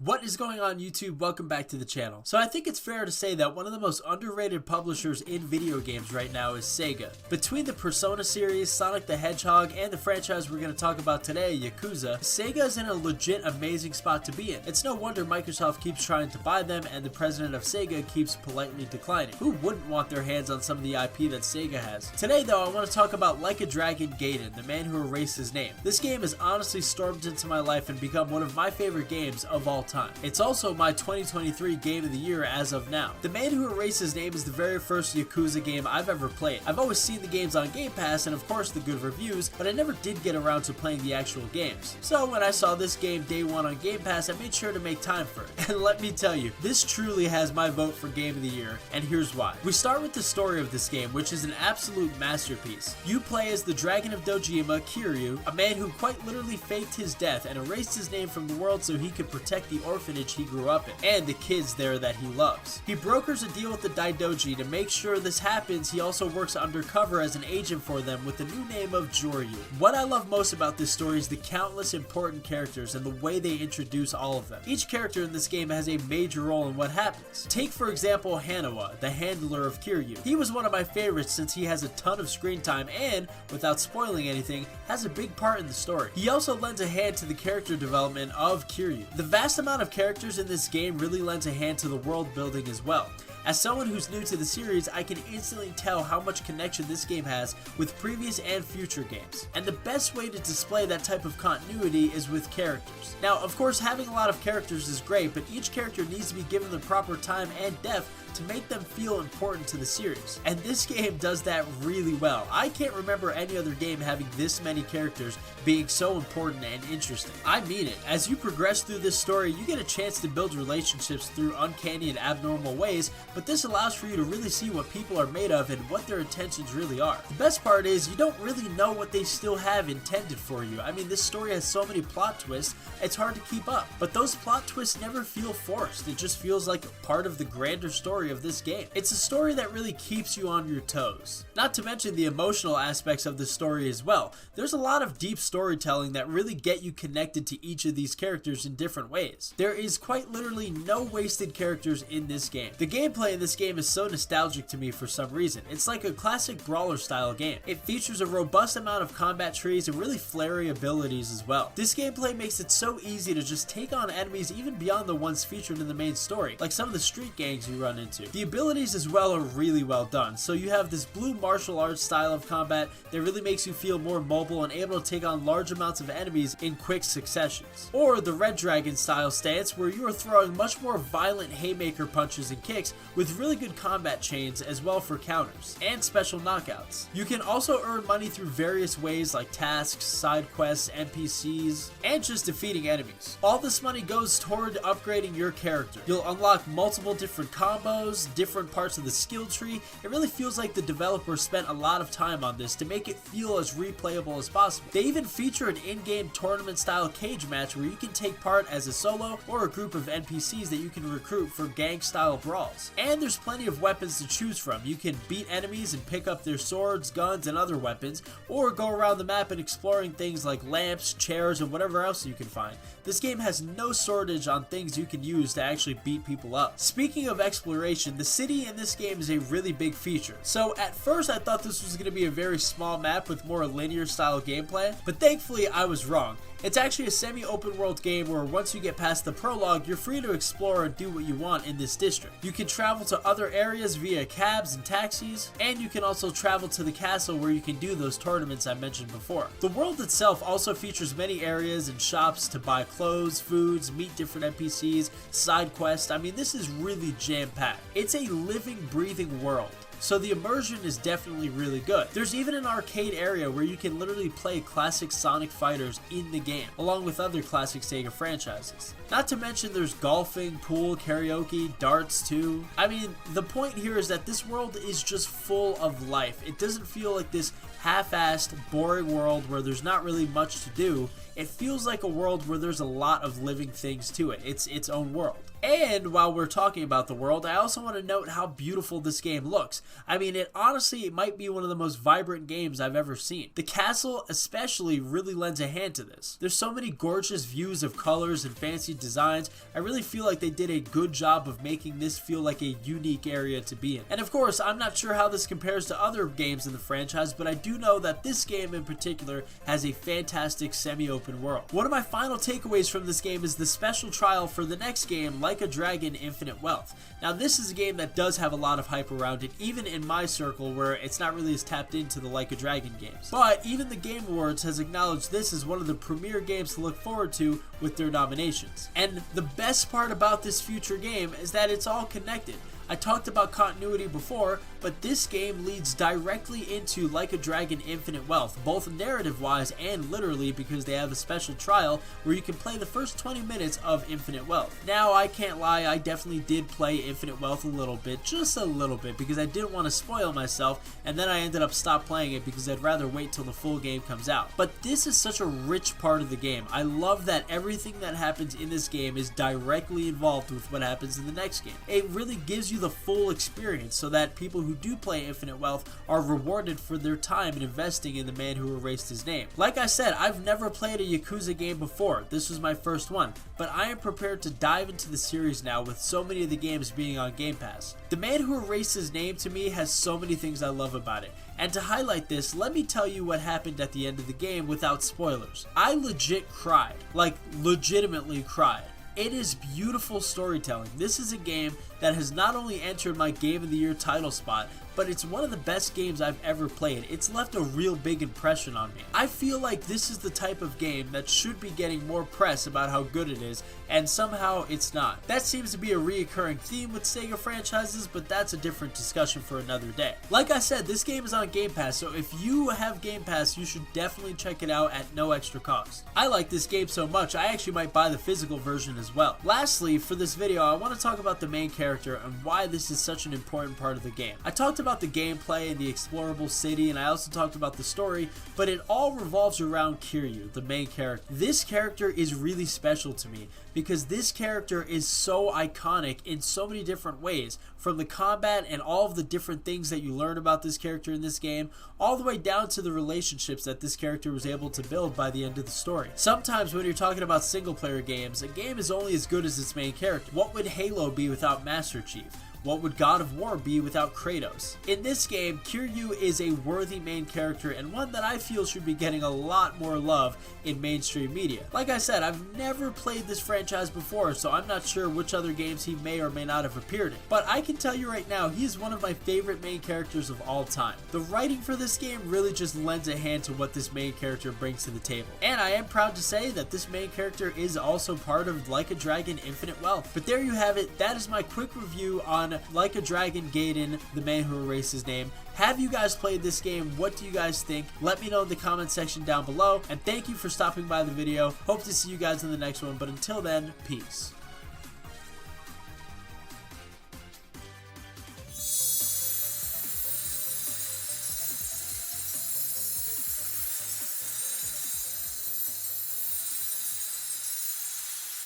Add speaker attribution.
Speaker 1: What is going on, YouTube? Welcome back to the channel. So I think it's fair to say that one of the most underrated publishers in video games right now is Sega. Between the Persona series, Sonic the Hedgehog, and the franchise we're going to talk about today, Yakuza, Sega is in a legit amazing spot to be in. It's no wonder Microsoft keeps trying to buy them and the president of Sega keeps politely declining. Who wouldn't want their hands on some of the IP that Sega has? Today though, I want to talk about Like a Dragon Gaiden, the man who erased his name. This game has honestly stormed into my life and become one of my favorite games of all time. It's also my 2023 Game of the Year as of now. The Man Who Erased His Name is the very first Yakuza game I've ever played. I've always seen the games on Game Pass and of course the good reviews, but I never did get around to playing the actual games. So when I saw this game day one on Game Pass, I made sure to make time for it. And let me tell you, this truly has my vote for Game of the Year, and here's why. We start with the story of this game, which is an absolute masterpiece. You play as the Dragon of Dojima, Kiryu, a man who quite literally faked his death and erased his name from the world so he could protect the orphanage he grew up in, and the kids there that he loves. He brokers a deal with the Daidoji to make sure this happens. He also works undercover as an agent for them with the new name of Joryu. What I love most about this story is the countless important characters and the way they introduce all of them. Each character in this game has a major role in what happens. Take for example Hanawa, the handler of Kiryu. He was one of my favorites since he has a ton of screen time and, without spoiling anything, has a big part in the story. He also lends a hand to the character development of Kiryu. The vast amount of characters in this game really lends a hand to the world building as well. As someone who's new to the series, I can instantly tell how much connection this game has with previous and future games. And the best way to display that type of continuity is with characters. Now, of course, having a lot of characters is great, but each character needs to be given the proper time and depth to make them feel important to the series. And this game does that really well. I can't remember any other game having this many characters being so important and interesting. I mean it. As you progress through this story, you get a chance to build relationships through uncanny and abnormal ways, but this allows for you to really see what people are made of and what their intentions really are. The best part is you don't really know what they still have intended for you. I mean, this story has so many plot twists, it's hard to keep up. But those plot twists never feel forced. It just feels like part of the grander story of this game. It's a story that really keeps you on your toes. Not to mention the emotional aspects of the story as well. There's a lot of deep storytelling that really get you connected to each of these characters in different ways. There is quite literally no wasted characters in this game. The gameplay in this game is so nostalgic to me for some reason. It's like a classic brawler style game. It features a robust amount of combat trees and really flary abilities as well. This gameplay makes it so easy to just take on enemies even beyond the ones featured in the main story, like some of the street gangs you run into. The abilities as well are really well done. So you have this blue martial arts style of combat that really makes you feel more mobile and able to take on large amounts of enemies in quick successions. Or the red dragon style stance where you are throwing much more violent haymaker punches and kicks with really good combat chains as well for counters and special knockouts. You can also earn money through various ways like tasks, side quests, NPCs, and just defeating enemies. All this money goes toward upgrading your character. You'll unlock multiple different combos, different parts of the skill tree. It really feels like the developer spent a lot of time on this to make it feel as replayable as possible. They even feature an in-game tournament style cage match where you can take part as a solo or a group of NPCs that you can recruit for gang style brawls. And there's plenty of weapons to choose from. You can beat enemies and pick up their swords, guns, and other weapons, or go around the map and exploring things like lamps, chairs, and whatever else you can find. This game has no shortage on things you can use to actually beat people up. Speaking of exploration, the city in this game is a really big feature. So at first I thought this was going to be a very small map with more linear style gameplay, but thankfully I was wrong. It's actually a semi-open world game where once you get past the prologue, you're free to explore and do what you want in this district. You can travel to other areas via cabs and taxis, and you can also travel to the castle where you can do those tournaments I mentioned before. The world itself also features many areas and shops to buy clothes, foods, meet different NPCs, side quests. I mean, this is really jam-packed. It's a living, breathing world. So the immersion is definitely really good. There's even an arcade area where you can literally play classic Sonic fighters in the game, along with other classic Sega franchises. Not to mention there's golfing, pool, karaoke, darts too. I mean, the point here is that this world is just full of life. It doesn't feel like this half-assed, boring world where there's not really much to do. it feels like a world where there's a lot of living things to it. It's its own world. And while we're talking about the world, I also want to note how beautiful this game looks. I mean, it might be one of the most vibrant games I've ever seen. The castle especially really lends a hand to this. There's so many gorgeous views of colors and fancy designs. I really feel like they did a good job of making this feel like a unique area to be in. And of course, I'm not sure how this compares to other games in the franchise, but I do know that this game in particular has a fantastic semi-open world. One of my final takeaways from this game is the special trial for the next game, Like a Dragon Infinite Wealth. Now, this is a game that does have a lot of hype around it, even in my circle where it's not really as tapped into the Like a Dragon games. But even the Game Awards has acknowledged this as one of the premier games to look forward to with their nominations. And the best part about this future game is that it's all connected. I talked about continuity before, but this game leads directly into Like a Dragon Infinite Wealth, both narrative-wise and literally, because they have a special trial where you can play the first 20 minutes of Infinite Wealth. Now, I can't lie, I definitely did play Infinite Wealth a little bit, just a little bit, because I didn't want to spoil myself, and then I ended up stopped playing it because I'd rather wait till the full game comes out. But this is such a rich part of the game. I love that everything that happens in this game is directly involved with what happens in the next game. It really gives you the full experience so that people who do play Infinite Wealth are rewarded for their time in investing in the man who erased his name. Like I said, I've never played a Yakuza game before. This was my first one, but I am prepared to dive into the series now with so many of the games being on Game Pass. The Man Who Erased His Name to me has so many things I love about it. And to highlight this, let me tell you what happened at the end of the game without spoilers. I legit cried. Like, legitimately cried. It is beautiful storytelling. This is a game that has not only entered my Game of the Year title spot, but it's one of the best games I've ever played. It's left a real big impression on me. I feel like this is the type of game that should be getting more press about how good it is, and somehow it's not. That seems to be a reoccurring theme with Sega franchises, but that's a different discussion for another day. Like I said, this game is on Game Pass, so if you have Game Pass, you should definitely check it out at no extra cost. I like this game so much, I actually might buy the physical version as well. Lastly, for this video, I want to talk about the main character and why this is such an important part of the game. I talked about the gameplay and the explorable city, and I also talked about the story, but it all revolves around Kiryu, the main character. This character is really special to me because this character is so iconic in so many different ways, from the combat and all of the different things that you learn about this character in this game, all the way down to the relationships that this character was able to build by the end of the story. Sometimes when you're talking about single player games, a game is only as good as its main character. What would Halo be without Master Chief? What would God of War be without Kratos? In this game, Kiryu is a worthy main character and one that I feel should be getting a lot more love in mainstream media. Like I said, I've never played this franchise before, so I'm not sure which other games he may or may not have appeared in. But I can tell you right now, he is one of my favorite main characters of all time. The writing for this game really just lends a hand to what this main character brings to the table. And I am proud to say that this main character is also part of Like a Dragon Infinite Wealth. But there you have it. That is my quick review on Like a Dragon Gaiden, the Man Who Erased His Name. Have you guys played this game? What do you guys think? Let me know in the comment section down below. And thank you for stopping by the video. Hope to see you guys in the next one. But until then, peace.